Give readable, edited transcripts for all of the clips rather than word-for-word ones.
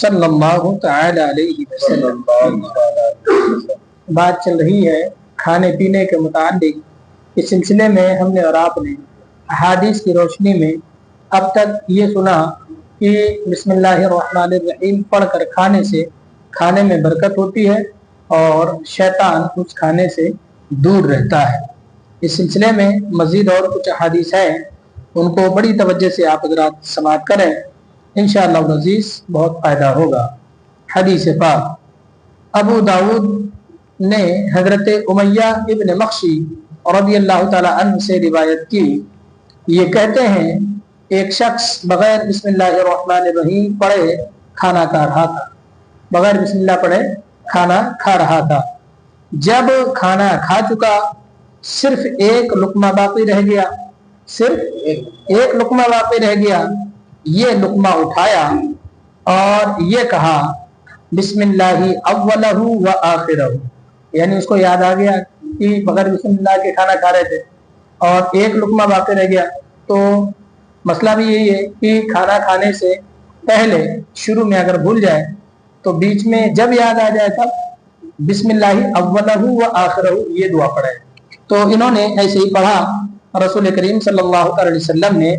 सल्लल्लाहु तआला अलैहि वसल्लम। बात चल रही है खाने पीने के मुताल्लिक। इस सिलसिले में हमने और आपने अहादीस की रोशनी में अब तक ये सुना कि बिस्मिल्लाहिर्रहमानिर्रहीम पढ़कर खाने से खाने में बरकत होती है और शैतान उस खाने से दूर रहता है। इस सिलसिले में मज़ीद और कुछ अहादीस है, उनको बड़ी तवज्जो से आप हज़रात समाअत करें, इंशाअल्लाह अज़ीज़ बहुत फ़ायदा होगा। हदीस पाक अबू दाऊद ने हज़रत उमय्या इब्न मख्शी रज़ियल्लाहु ताला अन्हु से रिवायत की। ये कहते हैं एक शख्स बगैर बिस्मिल्लाहिर्रहमानिर्रहीम पढ़े खाना खा रहा था, बगैर बिस्मिल्लाह पढ़े खाना खा रहा था। जब खाना खा चुका, सिर्फ एक लुकमा बाकी रह गया, सिर्फ एक लुकमा बाकी रह गया। ये लुकमा उठाया और ये कहा बिस्मिल्लाहि अव्वलहु व आखिरहु, यानी उसको याद आ गया कि बगैर बिस्मिल्लाह के खाना खा रहे थे और एक लुकमा बाकी रह गया। तो मसला भी यही है कि खाना खाने से पहले शुरू में अगर भूल जाए तो बीच में जब याद आ जाए तब बिस्मिल्लाहि अव्वलहु व आखिरहु ये दुआ पढ़े। तो इन्होंने ऐसे ही पढ़ा। रसूल करीम सल्लल्लाहु अलैहि वसल्लम ने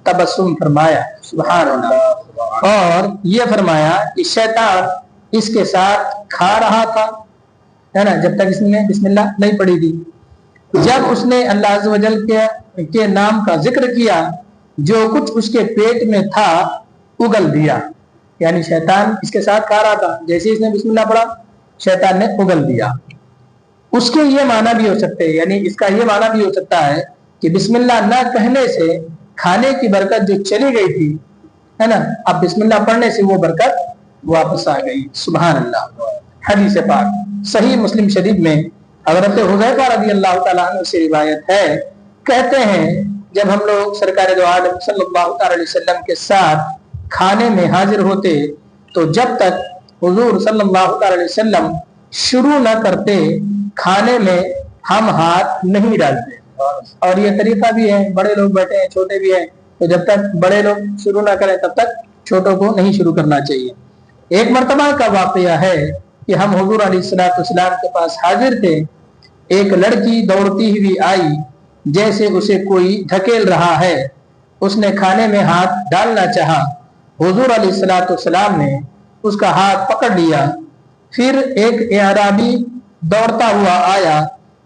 तबस्सुम फरमाया, सुभान अल्लाह, और ये फरमाया कि शैतान इसके साथ खा रहा था, है ना, जब तक इसने बिस्मिल्लाह नहीं पढ़ी थी। जब उसने अल्लाह अज़्ज़ व जल के नाम का जिक्र किया, जो कुछ उसके पेट में था उगल दिया, यानी शैतान इसके साथ खा रहा था, जैसे इसने बिस्मिल्लाह पढ़ा शैतान ने उगल दिया। उसके ये माना भी हो सकते हैं, यानी इसका ये माना भी हो सकता है कि बिस्मिल्लाह न कहने से खाने की बरकत जो चली गई थी, है ना, अब बिस्मिल्लाह पढ़ने से वो बरकत वापस आ गई। सुभान अल्लाह। हदीस पाक सही मुस्लिम शरीफ में हज़रत हुज़ैफा रज़ियल्लाहु ताला अन्हु से रिवायत है, कहते हैं जब हम लोग सरकार दो आलम सल्लल्लाहु अलैहि वसल्लम के साथ खाने में हाजिर होते तो जब तक हुजूर सल्लल्लाहु अलैहि वसल्लम शुरू न करते खाने में हम हाथ नहीं डालते। और ये तरीका भी है, बड़े लोग बैठे हैं छोटे भी हैं, तो जब तक बड़े लोग शुरू ना करें तब तक छोटों को नहीं शुरू करना चाहिए। एक मर्तबा का वाकया है कि हम हुजूर अलैहिस्सलातु वस्सलाम के पास हाजिर थे। एक लड़की दौड़ती हुई आई, जैसे उसे कोई धकेल रहा है। उसने खाने में हाथ डालना चाहा, हुजूर अलैहिस्सलातु वस्सलाम ने उसका हाथ पकड़ लिया। फिर एक अराबी दौड़ता हुआ आया,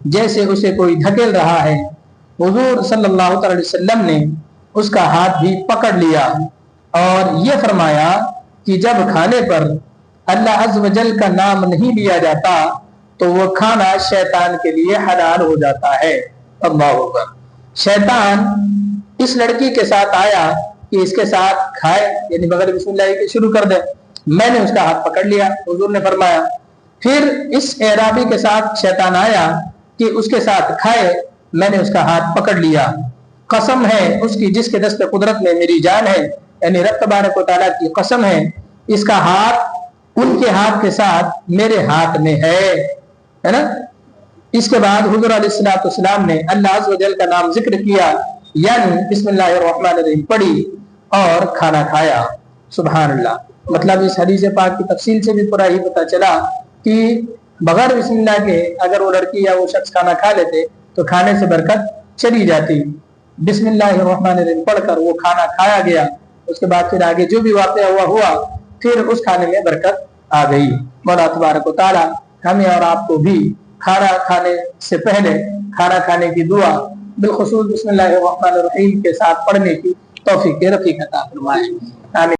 जैसे उसे कोई धकेल रहा है। हुजूर सल्लल्लाहु अलैहि वसल्लम ने उसका हाथ भी पकड़ लिया और ये फरमाया कि जब खाने पर अल्लाह अज़्ज़ व जल का नाम नहीं लिया जाता तो वो खाना शैतान के लिए हलाल हो जाता है। अल्लाह अकबर। शैतान इस लड़की के साथ आया कि इसके साथ खाए, यानी बगैर बिस्मिल्लाह के शुरू कर दे। मैंने उसका हाथ पकड़ लिया, हुजूर ने फरमाया। फिर इस एराबी के साथ शैतान आया कि उसके साथ खाए, मैंने उसका हाथ पकड़ लिया। कसम है उसकी जिसके दस्ते कुदरत में मेरी जान है, यानी रब तबारक व तआला की कसम है, इसका हाथ उनके हाथ के साथ मेरे हाथ में है ना। इसके बाद हुजूर अलैहिस्सलातु वस्सलाम ने अल्लाह अज़्ज़ व जल का नाम जिक्र किया, यानी बिस्मिल्लाहिर्रहमानिर्रहीम पढ़ी और खाना खाया। सुभान अल्लाह। मतलब इस हदीस पाक की तफसील से भी पूरा ही पता चला कि बगैर बिस्मिल्लाह के अगर वो लड़की या वो शख्स खाना खा लेते तो खाने से बरकत चली जाती। बिस्मिल्लाहिर्रहमानिर्रहीम पढ़कर वो खाना खाया गया, उसके बाद फिर आगे जो भी वाक़या हुआ फिर उस खाने में बरकत आ गई। मौला तबारक व तआला हमें और आपको भी खाना खाने से पहले खाना खाने की दुआ बिलखुसूस बिस्मिल्लाहिर्रहमानिर्रहीम के साथ पढ़ने की तौफीक रफ़ीक अता फरमाए। आमीन।